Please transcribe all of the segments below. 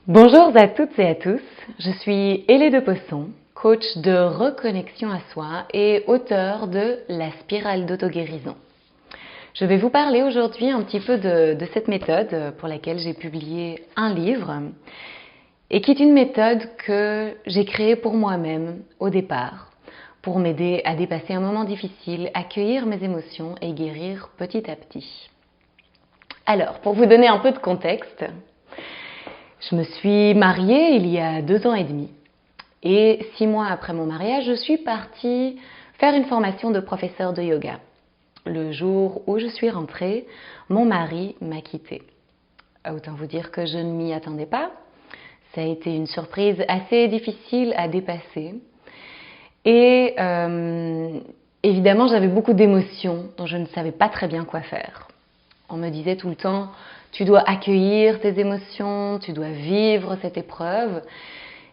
Bonjour à toutes et à tous, je suis Hélé de Posson, coach de reconnexion à soi et auteure de La spirale d'auto-guérison. Je vais vous parler aujourd'hui un petit peu de cette méthode pour laquelle j'ai publié un livre et qui est une méthode que j'ai créée pour moi-même au départ, pour m'aider à dépasser un moment difficile, accueillir mes émotions et guérir petit à petit. Alors, pour vous donner un peu de contexte, je me suis mariée il y a 2 ans et demi et 6 mois après mon mariage, je suis partie faire une formation de professeur de yoga. Le jour où je suis rentrée, mon mari m'a quittée. Autant vous dire que je ne m'y attendais pas. Ça a été une surprise assez difficile à dépasser. Et évidemment, j'avais beaucoup d'émotions dont je ne savais pas très bien quoi faire. On me disait tout le temps, tu dois accueillir tes émotions, tu dois vivre cette épreuve.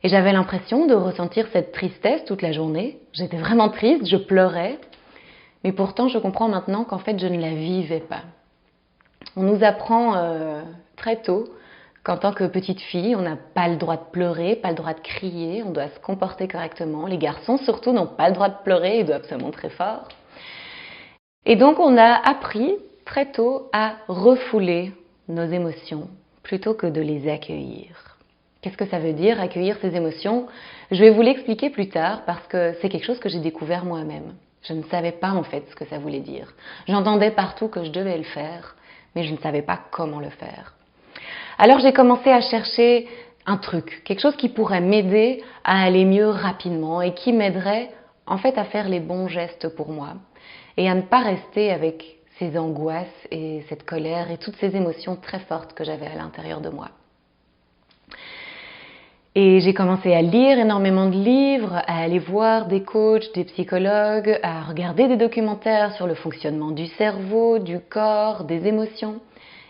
Et j'avais l'impression de ressentir cette tristesse toute la journée. J'étais vraiment triste, je pleurais. Mais pourtant, je comprends maintenant qu'en fait, je ne la vivais pas. On nous apprend très tôt qu'en tant que petite fille, on n'a pas le droit de pleurer, pas le droit de crier, on doit se comporter correctement. Les garçons, surtout, n'ont pas le droit de pleurer, ils doivent se montrer forts. Et donc, on a appris très tôt à refouler nos émotions plutôt que de les accueillir. Qu'est-ce que ça veut dire, accueillir ses émotions? Je vais vous l'expliquer plus tard parce que c'est quelque chose que j'ai découvert moi-même. Je ne savais pas en fait ce que ça voulait dire. J'entendais partout que je devais le faire, mais je ne savais pas comment le faire. Alors j'ai commencé à chercher un truc, quelque chose qui pourrait m'aider à aller mieux rapidement et qui m'aiderait en fait à faire les bons gestes pour moi et à ne pas rester avec ces angoisses et cette colère et toutes ces émotions très fortes que j'avais à l'intérieur de moi. Et j'ai commencé à lire énormément de livres, à aller voir des coachs, des psychologues, à regarder des documentaires sur le fonctionnement du cerveau, du corps, des émotions.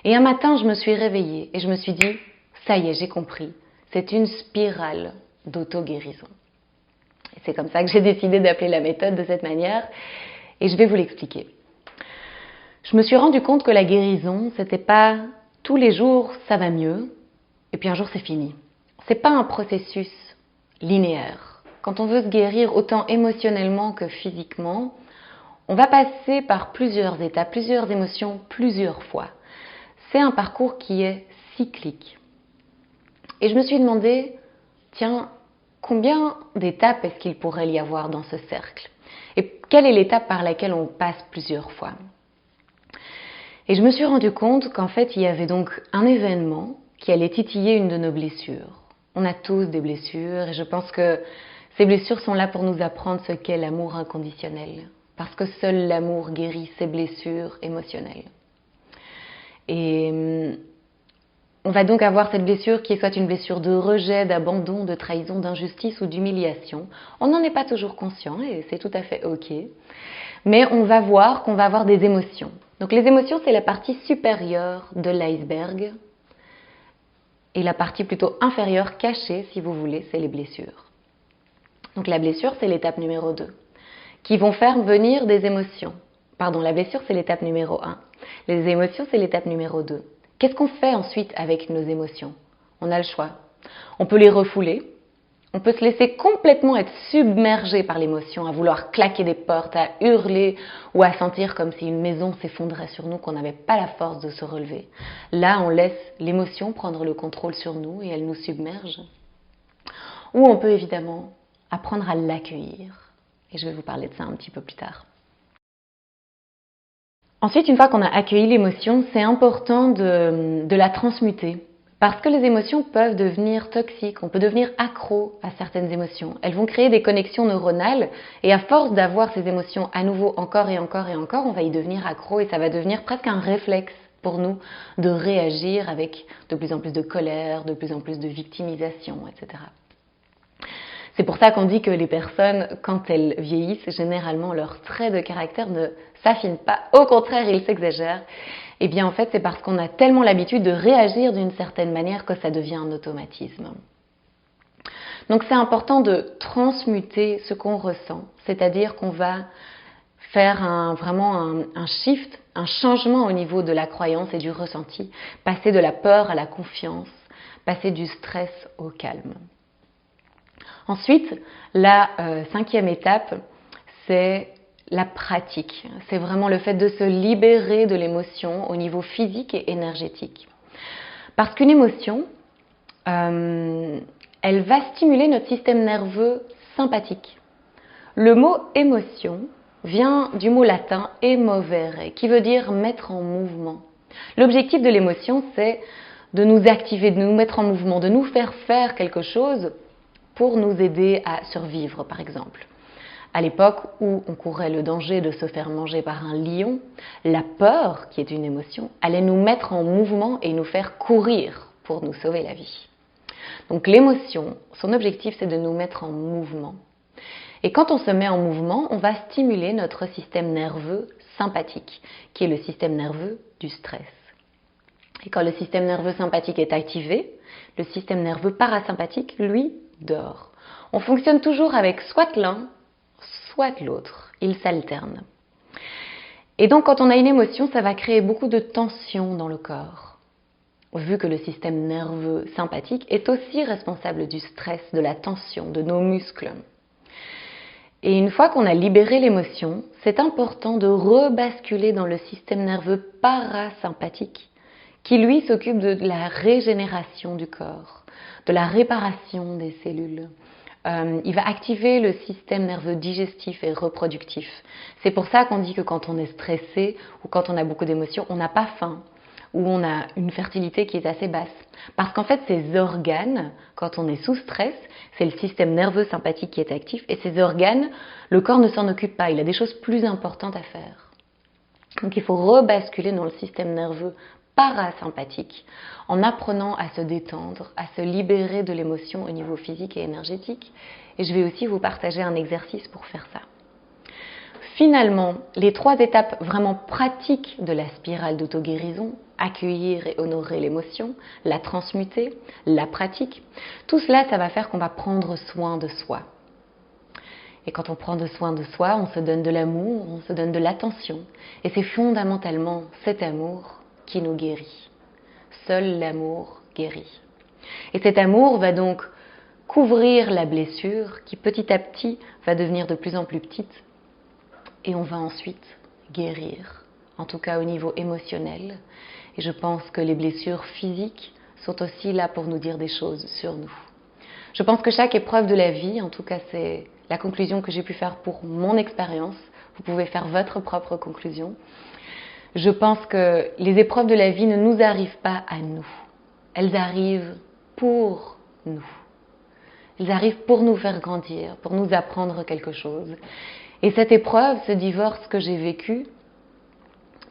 Et un matin, je me suis réveillée et je me suis dit, ça y est, j'ai compris. C'est une spirale d'auto-guérison. Et c'est comme ça que j'ai décidé d'appeler la méthode de cette manière et je vais vous l'expliquer. Je me suis rendu compte que la guérison, c'était pas tous les jours ça va mieux et puis un jour c'est fini. C'est pas un processus linéaire. Quand on veut se guérir autant émotionnellement que physiquement, on va passer par plusieurs étapes, plusieurs émotions, plusieurs fois. C'est un parcours qui est cyclique. Et je me suis demandé, tiens, combien d'étapes est-ce qu'il pourrait y avoir dans ce cercle? Et quelle est l'étape par laquelle on passe plusieurs fois? Et je me suis rendu compte qu'en fait, il y avait donc un événement qui allait titiller une de nos blessures. On a tous des blessures et je pense que ces blessures sont là pour nous apprendre ce qu'est l'amour inconditionnel. Parce que seul l'amour guérit ces blessures émotionnelles. Et on va donc avoir cette blessure qui est soit une blessure de rejet, d'abandon, de trahison, d'injustice ou d'humiliation. On n'en est pas toujours conscient et c'est tout à fait ok. Mais on va voir qu'on va avoir des émotions. Donc les émotions, c'est la partie supérieure de l'iceberg. Et la partie plutôt inférieure, cachée, si vous voulez, c'est les blessures. Donc la blessure, c'est l'étape numéro 2, qui vont faire venir des émotions. Pardon, la blessure, c'est l'étape numéro 1. Les émotions, c'est l'étape numéro 2. Qu'est-ce qu'on fait ensuite avec nos émotions? On a le choix. On peut les refouler. On peut se laisser complètement être submergé par l'émotion, à vouloir claquer des portes, à hurler ou à sentir comme si une maison s'effondrait sur nous, qu'on n'avait pas la force de se relever. Là, on laisse l'émotion prendre le contrôle sur nous et elle nous submerge. Ou on peut évidemment apprendre à l'accueillir. Et je vais vous parler de ça un petit peu plus tard. Ensuite, une fois qu'on a accueilli l'émotion, c'est important de la transmuter. Parce que les émotions peuvent devenir toxiques, on peut devenir accro à certaines émotions. Elles vont créer des connexions neuronales et à force d'avoir ces émotions à nouveau encore et encore et encore, on va y devenir accro et ça va devenir presque un réflexe pour nous de réagir avec de plus en plus de colère, de plus en plus de victimisation, etc. C'est pour ça qu'on dit que les personnes, quand elles vieillissent, généralement leurs traits de caractère ne s'affinent pas. Au contraire, ils s'exagèrent. Eh bien, en fait, c'est parce qu'on a tellement l'habitude de réagir d'une certaine manière que ça devient un automatisme. Donc, c'est important de transmuter ce qu'on ressent, c'est-à-dire qu'on va faire vraiment un shift, un changement au niveau de la croyance et du ressenti, passer de la peur à la confiance, passer du stress au calme. Ensuite, la 5e étape, c'est la pratique. C'est vraiment le fait de se libérer de l'émotion au niveau physique et énergétique. Parce qu'une émotion, elle va stimuler notre système nerveux sympathique. Le mot émotion vient du mot latin emovere, qui veut dire mettre en mouvement. L'objectif de l'émotion, c'est de nous activer, de nous mettre en mouvement, de nous faire faire quelque chose pour nous aider à survivre, par exemple. À l'époque où on courait le danger de se faire manger par un lion, la peur, qui est une émotion, allait nous mettre en mouvement et nous faire courir pour nous sauver la vie. Donc l'émotion, son objectif, c'est de nous mettre en mouvement. Et quand on se met en mouvement, on va stimuler notre système nerveux sympathique, qui est le système nerveux du stress. Et quand le système nerveux sympathique est activé, le système nerveux parasympathique, lui, dort. On fonctionne toujours avec soit l'un, soit l'autre. Ils s'alternent. Et donc, quand on a une émotion, ça va créer beaucoup de tension dans le corps, vu que le système nerveux sympathique est aussi responsable du stress, de la tension, de nos muscles. Et une fois qu'on a libéré l'émotion, c'est important de rebasculer dans le système nerveux parasympathique, qui lui s'occupe de la régénération du corps, de la réparation des cellules. Il va activer le système nerveux digestif et reproductif. C'est pour ça qu'on dit que quand on est stressé ou quand on a beaucoup d'émotions, on n'a pas faim ou on a une fertilité qui est assez basse. Parce qu'en fait, ces organes, quand on est sous stress, c'est le système nerveux sympathique qui est actif et ces organes, le corps ne s'en occupe pas. Il a des choses plus importantes à faire. Donc il faut rebasculer dans le système nerveux parasympathique en apprenant à se détendre, à se libérer de l'émotion au niveau physique et énergétique. Et je vais aussi vous partager un exercice pour faire ça. Finalement, les 3 étapes vraiment pratiques de la spirale d'auto-guérison, accueillir et honorer l'émotion, la transmuter, la pratique, tout cela, ça va faire qu'on va prendre soin de soi. Et quand on prend soin de soi, on se donne de l'amour, on se donne de l'attention. Et c'est fondamentalement cet amour qui nous guérit. Seul l'amour guérit. Et cet amour va donc couvrir la blessure qui petit à petit va devenir de plus en plus petite. Et on va ensuite guérir, en tout cas au niveau émotionnel. Et je pense que les blessures physiques sont aussi là pour nous dire des choses sur nous. Je pense que chaque épreuve de la vie, en tout cas c'est la conclusion que j'ai pu faire pour mon expérience, vous pouvez faire votre propre conclusion. Je pense que les épreuves de la vie ne nous arrivent pas à nous. Elles arrivent pour nous. Elles arrivent pour nous faire grandir, pour nous apprendre quelque chose. Et cette épreuve, ce divorce que j'ai vécu,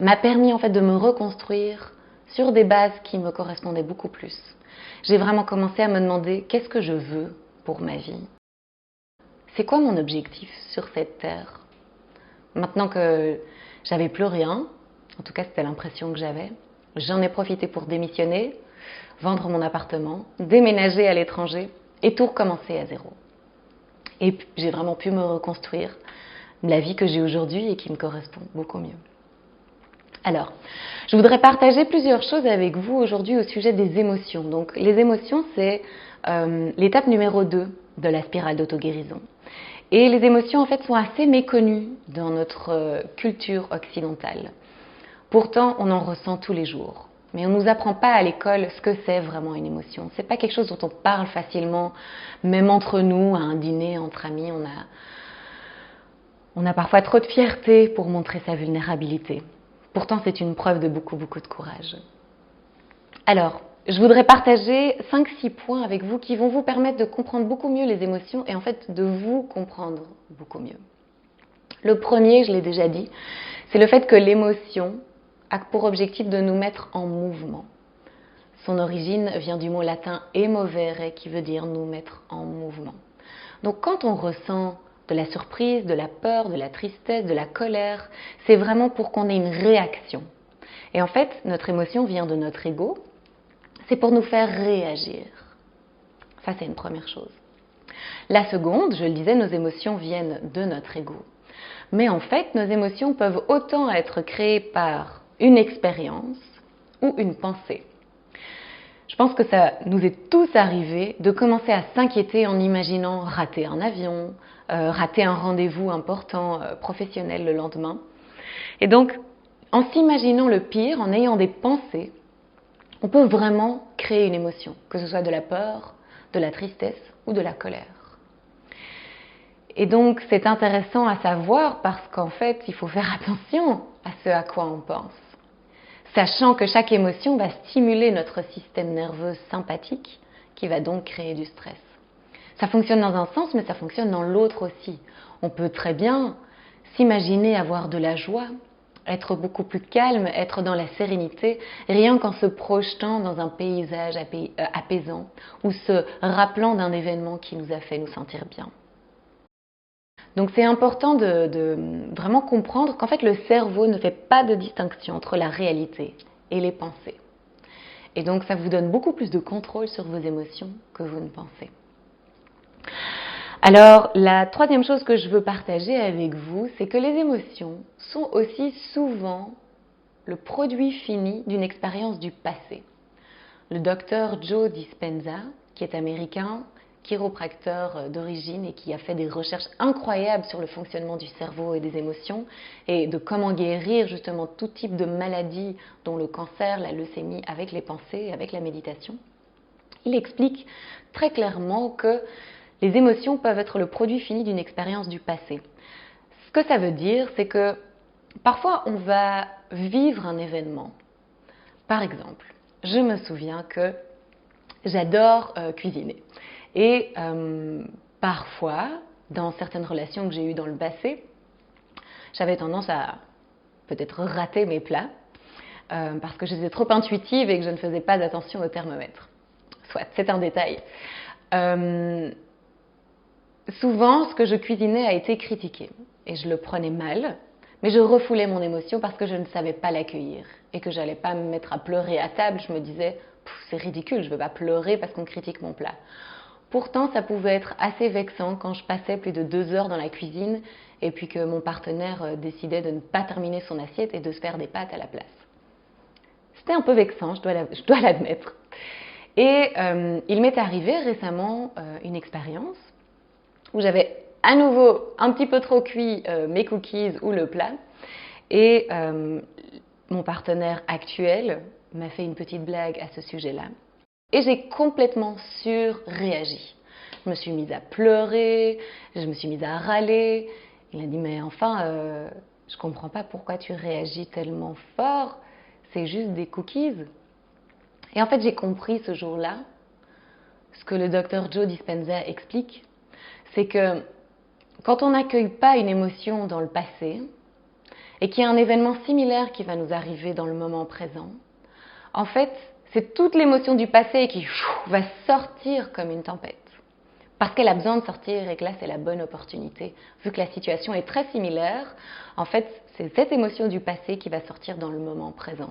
m'a permis en fait de me reconstruire sur des bases qui me correspondaient beaucoup plus. J'ai vraiment commencé à me demander qu'est-ce que je veux pour ma vie. C'est quoi mon objectif sur cette terre? Maintenant que j'avais plus rien, en tout cas c'était l'impression que j'avais, j'en ai profité pour démissionner, vendre mon appartement, déménager à l'étranger et tout recommencer à zéro. Et j'ai vraiment pu me reconstruire la vie que j'ai aujourd'hui et qui me correspond beaucoup mieux. Alors, je voudrais partager plusieurs choses avec vous aujourd'hui au sujet des émotions. Donc, les émotions, c'est l'étape numéro 2 de la spirale d'auto-guérison. Et les émotions, en fait, sont assez méconnues dans notre culture occidentale. Pourtant, on en ressent tous les jours. Mais on ne nous apprend pas à l'école ce que c'est vraiment une émotion. Ce n'est pas quelque chose dont on parle facilement, même entre nous, à un dîner, entre amis. On a parfois trop de fierté pour montrer sa vulnérabilité. Pourtant, c'est une preuve de beaucoup de courage. Alors, je voudrais partager 5-6 points avec vous qui vont vous permettre de comprendre beaucoup mieux les émotions et en fait de vous comprendre beaucoup mieux. Le premier, je l'ai déjà dit, c'est le fait que l'émotion a pour objectif de nous mettre en mouvement. Son origine vient du mot latin emovere qui veut dire nous mettre en mouvement. Donc quand on ressent de la surprise, de la peur, de la tristesse, de la colère, c'est vraiment pour qu'on ait une réaction. Et en fait, notre émotion vient de notre ego, c'est pour nous faire réagir. Ça, c'est une première chose. La seconde, je le disais, nos émotions viennent de notre ego. Mais en fait, nos émotions peuvent autant être créées par une expérience ou une pensée. Je pense que ça nous est tous arrivé de commencer à s'inquiéter en imaginant rater un avion, rater un rendez-vous important professionnel le lendemain. Et donc, en s'imaginant le pire, en ayant des pensées, on peut vraiment créer une émotion, que ce soit de la peur, de la tristesse ou de la colère. Et donc, c'est intéressant à savoir parce qu'en fait, il faut faire attention à ce à quoi on pense, sachant que chaque émotion va stimuler notre système nerveux sympathique qui va donc créer du stress. Ça fonctionne dans un sens, mais ça fonctionne dans l'autre aussi. On peut très bien s'imaginer avoir de la joie, être beaucoup plus calme, être dans la sérénité, rien qu'en se projetant dans un paysage apaisant ou se rappelant d'un événement qui nous a fait nous sentir bien. Donc c'est important de vraiment comprendre qu'en fait le cerveau ne fait pas de distinction entre la réalité et les pensées. Et donc ça vous donne beaucoup plus de contrôle sur vos émotions que vous ne pensez. Alors la troisième chose que je veux partager avec vous, c'est que les émotions sont aussi souvent le produit fini d'une expérience du passé. Le docteur Joe Dispenza, qui est américain, chiropracteur d'origine et qui a fait des recherches incroyables sur le fonctionnement du cerveau et des émotions et de comment guérir justement tout type de maladies dont le cancer, la leucémie avec les pensées, avec la méditation. Il explique très clairement que les émotions peuvent être le produit fini d'une expérience du passé. Ce que ça veut dire, c'est que parfois on va vivre un événement. Par exemple, je me souviens que j'adore cuisiner. Et parfois, dans certaines relations que j'ai eues dans le passé, j'avais tendance à peut-être rater mes plats parce que j'étais trop intuitive et que je ne faisais pas attention au thermomètre. Soit, c'est un détail. Souvent, ce que je cuisinais a été critiqué et je le prenais mal, mais je refoulais mon émotion parce que je ne savais pas l'accueillir et que j'allais pas me mettre à pleurer à table. Je me disais, c'est ridicule, je ne veux pas pleurer parce qu'on critique mon plat. Pourtant, ça pouvait être assez vexant quand je passais plus de 2 heures dans la cuisine et puis que mon partenaire décidait de ne pas terminer son assiette et de se faire des pâtes à la place. C'était un peu vexant, je dois l'admettre. Et il m'est arrivé récemment une expérience où j'avais à nouveau un petit peu trop cuit mes cookies ou le plat et mon partenaire actuel m'a fait une petite blague à ce sujet-là. Et j'ai complètement surréagi. Je me suis mise à pleurer, je me suis mise à râler. Il a dit, mais enfin, je comprends pas pourquoi tu réagis tellement fort, c'est juste des cookies. Et en fait, j'ai compris ce jour-là, ce que le docteur Joe Dispenza explique, c'est que quand on n'accueille pas une émotion dans le passé, et qu'il y a un événement similaire qui va nous arriver dans le moment présent, en fait, c'est toute l'émotion du passé qui va sortir comme une tempête. Parce qu'elle a besoin de sortir et que là, c'est la bonne opportunité. Vu que la situation est très similaire, en fait, c'est cette émotion du passé qui va sortir dans le moment présent.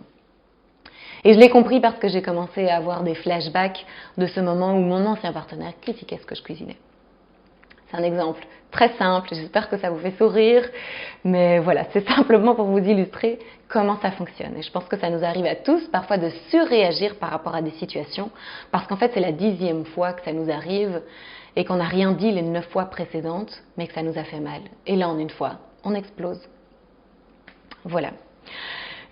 Et je l'ai compris parce que j'ai commencé à avoir des flashbacks de ce moment où mon ancien partenaire critiquait ce que je cuisinais. C'est un exemple très simple, j'espère que ça vous fait sourire, mais voilà, c'est simplement pour vous illustrer comment ça fonctionne. Et je pense que ça nous arrive à tous parfois de surréagir par rapport à des situations, parce qu'en fait c'est la 10e fois que ça nous arrive et qu'on n'a rien dit les 9 fois précédentes, mais que ça nous a fait mal. Et là en une fois, on explose. Voilà.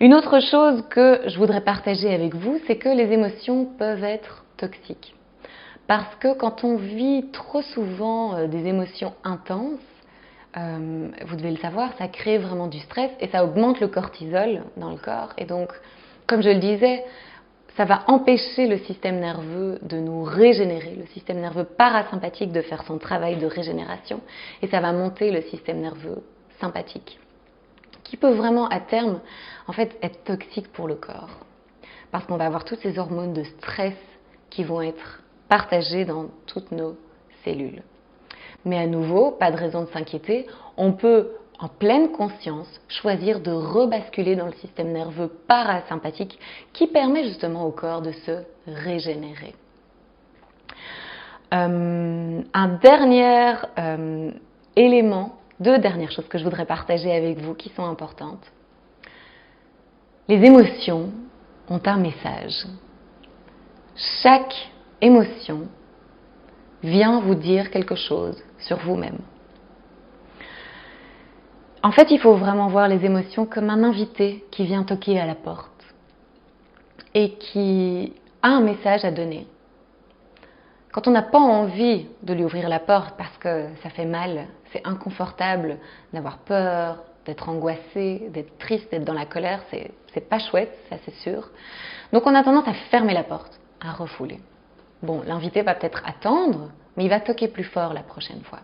Une autre chose que je voudrais partager avec vous, c'est que les émotions peuvent être toxiques. Parce que quand on vit trop souvent des émotions intenses, vous devez le savoir, ça crée vraiment du stress et ça augmente le cortisol dans le corps. Et donc, comme je le disais, ça va empêcher le système nerveux de nous régénérer, le système nerveux parasympathique de faire son travail de régénération, et ça va monter le système nerveux sympathique, qui peut vraiment à terme en fait être toxique pour le corps. Parce qu'on va avoir toutes ces hormones de stress qui vont être partagées dans toutes nos cellules. Mais à nouveau, pas de raison de s'inquiéter, on peut en pleine conscience choisir de rebasculer dans le système nerveux parasympathique qui permet justement au corps de se régénérer. Un dernier élément, 2 dernières choses que je voudrais partager avec vous qui sont importantes. Les émotions ont un message. Chaque émotion vient vous dire quelque chose sur vous-même. En fait, il faut vraiment voir les émotions comme un invité qui vient toquer à la porte et qui a un message à donner. Quand on n'a pas envie de lui ouvrir la porte parce que ça fait mal, c'est inconfortable d'avoir peur, d'être angoissé, d'être triste, d'être dans la colère, c'est pas chouette, ça c'est sûr. Donc on a tendance à fermer la porte, à refouler. Bon, l'invité va peut-être attendre, mais il va toquer plus fort la prochaine fois.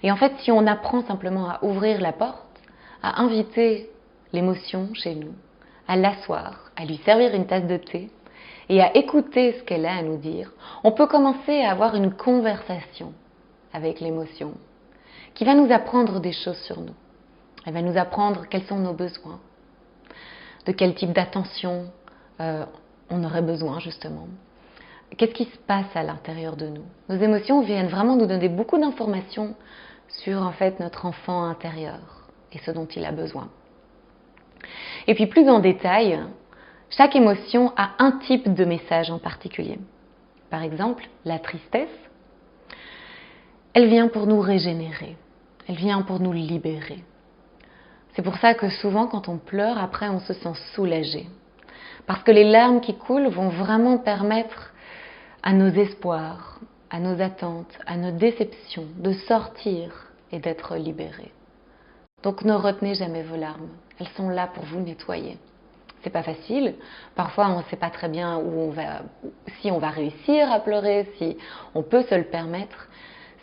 Et en fait, si on apprend simplement à ouvrir la porte, à inviter l'émotion chez nous, à l'asseoir, à lui servir une tasse de thé et à écouter ce qu'elle a à nous dire, on peut commencer à avoir une conversation avec l'émotion qui va nous apprendre des choses sur nous. Elle va nous apprendre quels sont nos besoins, de quel type d'attention on aurait besoin justement. Qu'est-ce qui se passe à l'intérieur de nous? Nos émotions viennent vraiment nous donner beaucoup d'informations sur en fait notre enfant intérieur et ce dont il a besoin. Et puis plus en détail, chaque émotion a un type de message en particulier. Par exemple, la tristesse, elle vient pour nous régénérer, elle vient pour nous libérer. C'est pour ça que souvent quand on pleure, après on se sent soulagé. Parce que les larmes qui coulent vont vraiment permettre à nos espoirs, à nos attentes, à nos déceptions de sortir et d'être libérés. Donc ne retenez jamais vos larmes, elles sont là pour vous nettoyer. C'est pas facile, parfois on ne sait pas très bien si on va réussir à pleurer, si on peut se le permettre.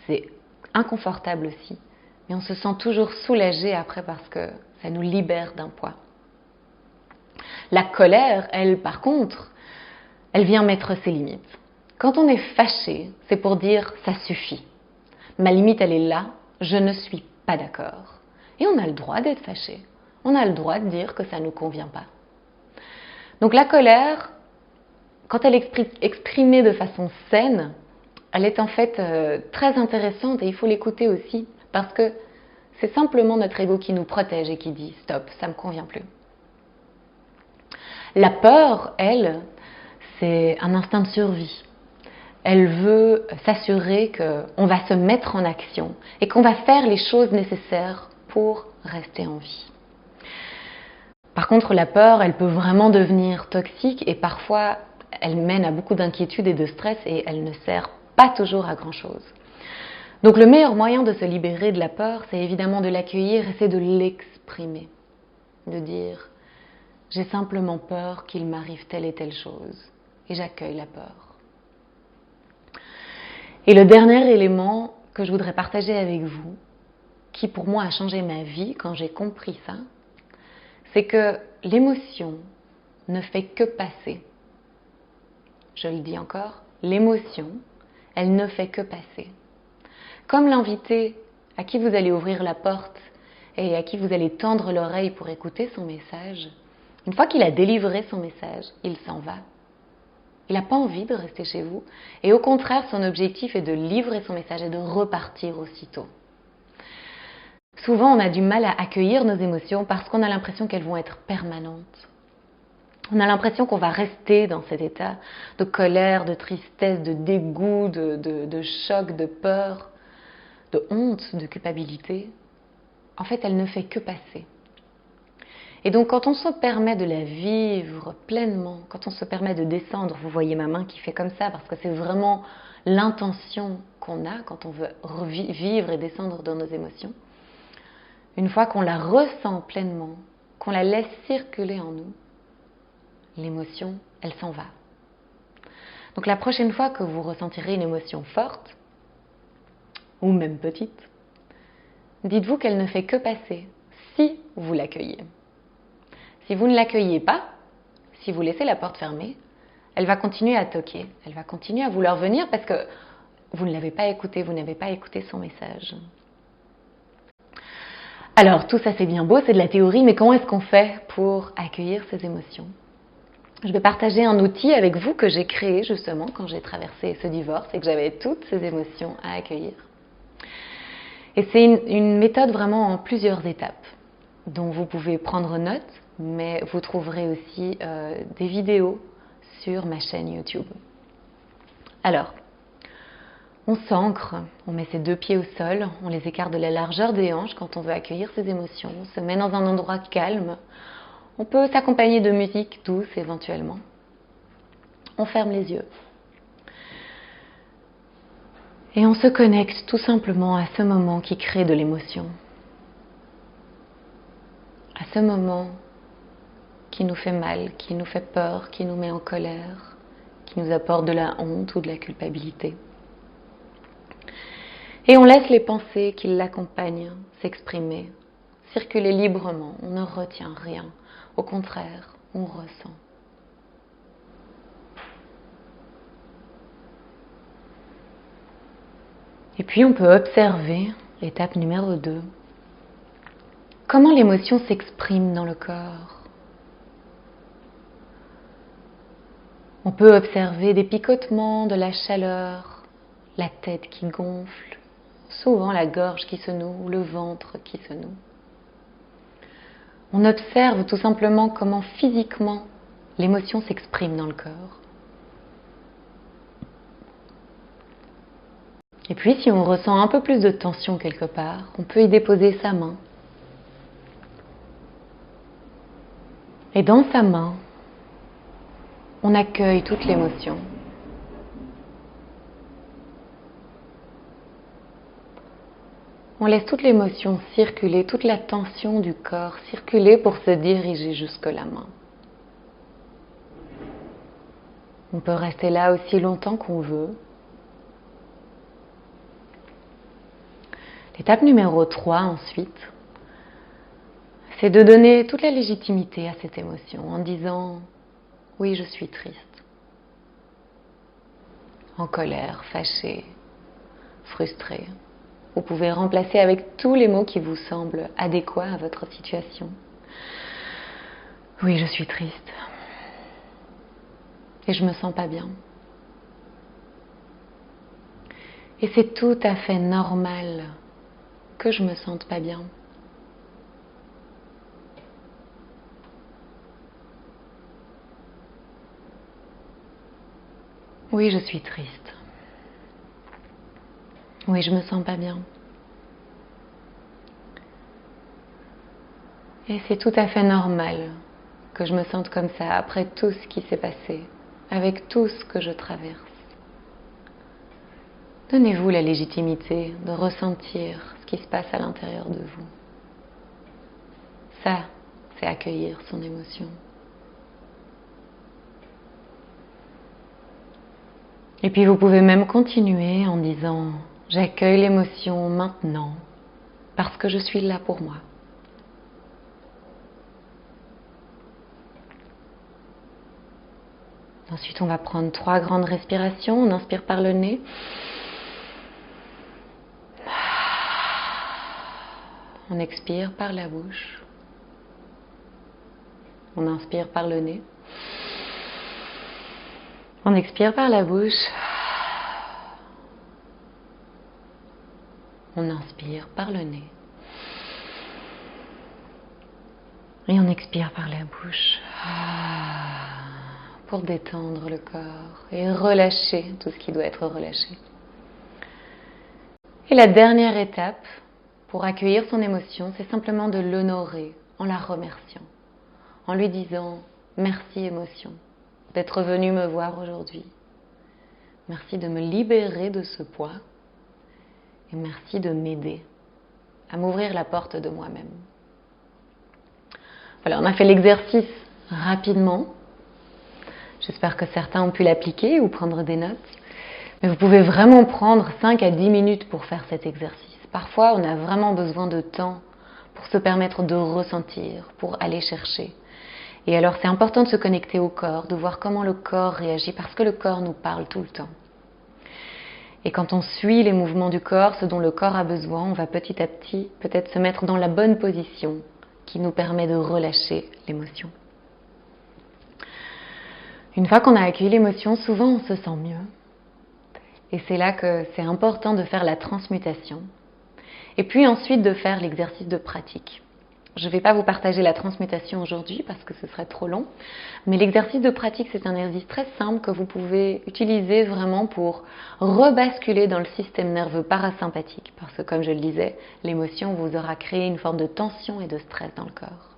C'est inconfortable aussi, mais on se sent toujours soulagé après parce que ça nous libère d'un poids. La colère, elle, par contre, elle vient mettre ses limites. Quand on est fâché, c'est pour dire « ça suffit ». Ma limite, elle est là, je ne suis pas d'accord. Et on a le droit d'être fâché. On a le droit de dire que ça ne nous convient pas. Donc la colère, quand elle est exprimée de façon saine, elle est en fait très intéressante et il faut l'écouter aussi parce que c'est simplement notre ego qui nous protège et qui dit « stop, ça ne me convient plus ». La peur, elle, c'est un instinct de survie. Elle veut s'assurer qu'on va se mettre en action et qu'on va faire les choses nécessaires pour rester en vie. Par contre, la peur, elle peut vraiment devenir toxique et parfois, elle mène à beaucoup d'inquiétude et de stress et elle ne sert pas toujours à grand-chose. Donc le meilleur moyen de se libérer de la peur, c'est évidemment de l'accueillir et c'est de l'exprimer. De dire « j'ai simplement peur qu'il m'arrive telle et telle chose » et j'accueille la peur. Et le dernier élément que je voudrais partager avec vous, qui pour moi a changé ma vie quand j'ai compris ça, c'est que l'émotion ne fait que passer. Je le dis encore, l'émotion, elle ne fait que passer. Comme l'invité à qui vous allez ouvrir la porte et à qui vous allez tendre l'oreille pour écouter son message, une fois qu'il a délivré son message, il s'en va. Il n'a pas envie de rester chez vous et au contraire, son objectif est de livrer son message et de repartir aussitôt. Souvent, on a du mal à accueillir nos émotions parce qu'on a l'impression qu'elles vont être permanentes. On a l'impression qu'on va rester dans cet état de colère, de tristesse, de dégoût, de choc, de peur, de honte, de culpabilité. En fait, elle ne fait que passer. Et donc, quand on se permet de la vivre pleinement, quand on se permet de descendre, vous voyez ma main qui fait comme ça, parce que c'est vraiment l'intention qu'on a quand on veut vivre et descendre dans nos émotions. Une fois qu'on la ressent pleinement, qu'on la laisse circuler en nous, l'émotion, elle s'en va. Donc la prochaine fois que vous ressentirez une émotion forte, ou même petite, dites-vous qu'elle ne fait que passer si vous l'accueillez. Si vous ne l'accueillez pas, si vous laissez la porte fermée, elle va continuer à toquer, elle va continuer à vouloir venir parce que vous ne l'avez pas écouté, vous n'avez pas écouté son message. Alors, tout ça c'est bien beau, c'est de la théorie, mais comment est-ce qu'on fait pour accueillir ces émotions? Je vais partager un outil avec vous que j'ai créé justement quand j'ai traversé ce divorce et que j'avais toutes ces émotions à accueillir. Et c'est une méthode vraiment en plusieurs étapes, dont vous pouvez prendre note, mais vous trouverez aussi des vidéos sur ma chaîne YouTube. Alors, on s'ancre, on met ses 2 pieds au sol, on les écarte de la largeur des hanches quand on veut accueillir ses émotions, on se met dans un endroit calme. On peut s'accompagner de musique douce éventuellement. On ferme les yeux. Et on se connecte tout simplement à ce moment qui crée de l'émotion. À ce moment qui nous fait mal, qui nous fait peur, qui nous met en colère, qui nous apporte de la honte ou de la culpabilité. Et on laisse les pensées qui l'accompagnent s'exprimer, circuler librement. On ne retient rien. Au contraire, on ressent. Et puis on peut observer, l'étape numéro 2, comment l'émotion s'exprime dans le corps. On peut observer des picotements, de la chaleur, la tête qui gonfle, souvent la gorge qui se noue ou le ventre qui se noue. On observe tout simplement comment physiquement l'émotion s'exprime dans le corps. Et puis si on ressent un peu plus de tension quelque part, on peut y déposer sa main. Et dans sa main, on accueille toute l'émotion. On laisse toute l'émotion circuler, toute la tension du corps circuler pour se diriger jusque la main. On peut rester là aussi longtemps qu'on veut. L'étape numéro 3 ensuite, c'est de donner toute la légitimité à cette émotion en disant « oui, je suis triste », en colère, fâchée, frustrée. Vous pouvez remplacer avec tous les mots qui vous semblent adéquats à votre situation. Oui, je suis triste. Et je me sens pas bien. Et c'est tout à fait normal que je me sente pas bien. Oui, je suis triste. Oui, je me sens pas bien. Et c'est tout à fait normal que je me sente comme ça après tout ce qui s'est passé, avec tout ce que je traverse. Donnez-vous la légitimité de ressentir ce qui se passe à l'intérieur de vous. Ça, c'est accueillir son émotion. Et puis vous pouvez même continuer en disant « J'accueille l'émotion maintenant parce que je suis là pour moi ». Ensuite, on va prendre 3 grandes respirations. On inspire par le nez. On expire par la bouche. On inspire par le nez. On expire par la bouche. On inspire par le nez. Et on expire par la bouche. Pour détendre le corps et relâcher tout ce qui doit être relâché. Et la dernière étape pour accueillir son émotion, c'est simplement de l'honorer en la remerciant, en lui disant « Merci émotion d'être venue me voir aujourd'hui. Merci de me libérer de ce poids et merci de m'aider à m'ouvrir la porte de moi-même. » Voilà, on a fait l'exercice rapidement. J'espère que certains ont pu l'appliquer ou prendre des notes. Mais vous pouvez vraiment prendre 5 à 10 minutes pour faire cet exercice. Parfois, on a vraiment besoin de temps pour se permettre de ressentir, pour aller chercher. Et alors, c'est important de se connecter au corps, de voir comment le corps réagit, parce que le corps nous parle tout le temps. Et quand on suit les mouvements du corps, ce dont le corps a besoin, on va petit à petit peut-être se mettre dans la bonne position qui nous permet de relâcher l'émotion. Une fois qu'on a accueilli l'émotion, souvent on se sent mieux. Et c'est là que c'est important de faire la transmutation. Et puis ensuite de faire l'exercice de pratique. Je ne vais pas vous partager la transmutation aujourd'hui parce que ce serait trop long, mais l'exercice de pratique, c'est un exercice très simple que vous pouvez utiliser vraiment pour rebasculer dans le système nerveux parasympathique, parce que comme je le disais, l'émotion vous aura créé une forme de tension et de stress dans le corps.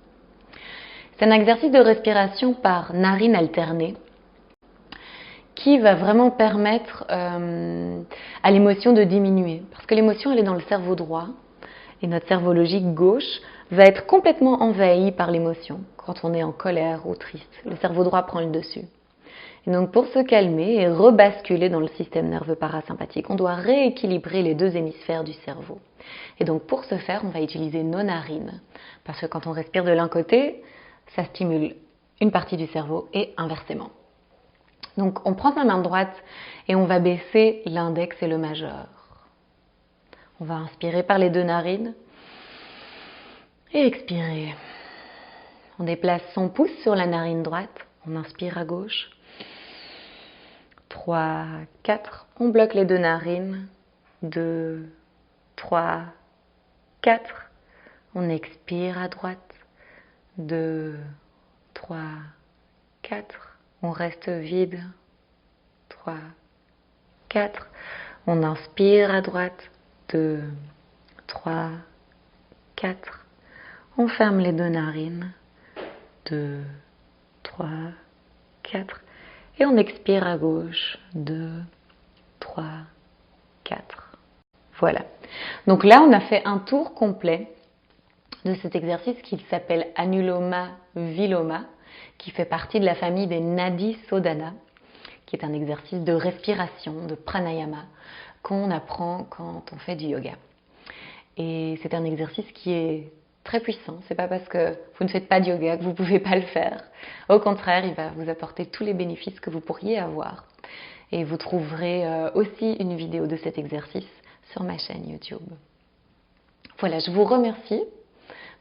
C'est un exercice de respiration par narines alternées qui va vraiment permettre à l'émotion de diminuer, parce que l'émotion, elle est dans le cerveau droit, et notre cerveau logique gauche va être complètement envahi par l'émotion quand on est en colère ou triste. Le cerveau droit prend le dessus. Et donc pour se calmer et rebasculer dans le système nerveux parasympathique, on doit rééquilibrer les deux hémisphères du cerveau. Et donc pour ce faire, on va utiliser nos narines. Parce que quand on respire de l'un côté, ça stimule une partie du cerveau et inversement. Donc on prend sa main droite et on va baisser l'index et le majeur. On va inspirer par les deux narines et expirer. On déplace son pouce sur la narine droite. On inspire à gauche. 3, 4. On bloque les deux narines. 2, 3, 4. On expire à droite. 2, 3, 4. On reste vide. 3, 4. On inspire à droite. 2, 3, 4. On ferme les deux narines. 2, 3, 4. Et on expire à gauche. 2, 3, 4. Voilà. Donc là, on a fait un tour complet de cet exercice qui s'appelle Anuloma Viloma, qui fait partie de la famille des Nadi Sodhana, qui est un exercice de respiration, de pranayama, qu'on apprend quand on fait du yoga. Et c'est un exercice qui est très puissant. C'est pas parce que vous ne faites pas de yoga que vous ne pouvez pas le faire. Au contraire, il va vous apporter tous les bénéfices que vous pourriez avoir. Et vous trouverez aussi une vidéo de cet exercice sur ma chaîne YouTube. Voilà, je vous remercie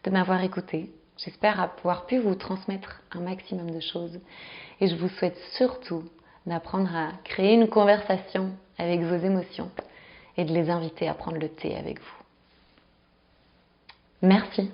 de m'avoir écouté. J'espère pouvoir pu vous transmettre un maximum de choses. Et je vous souhaite surtout d'apprendre à créer une conversation avec vos émotions et de les inviter à prendre le thé avec vous. Merci.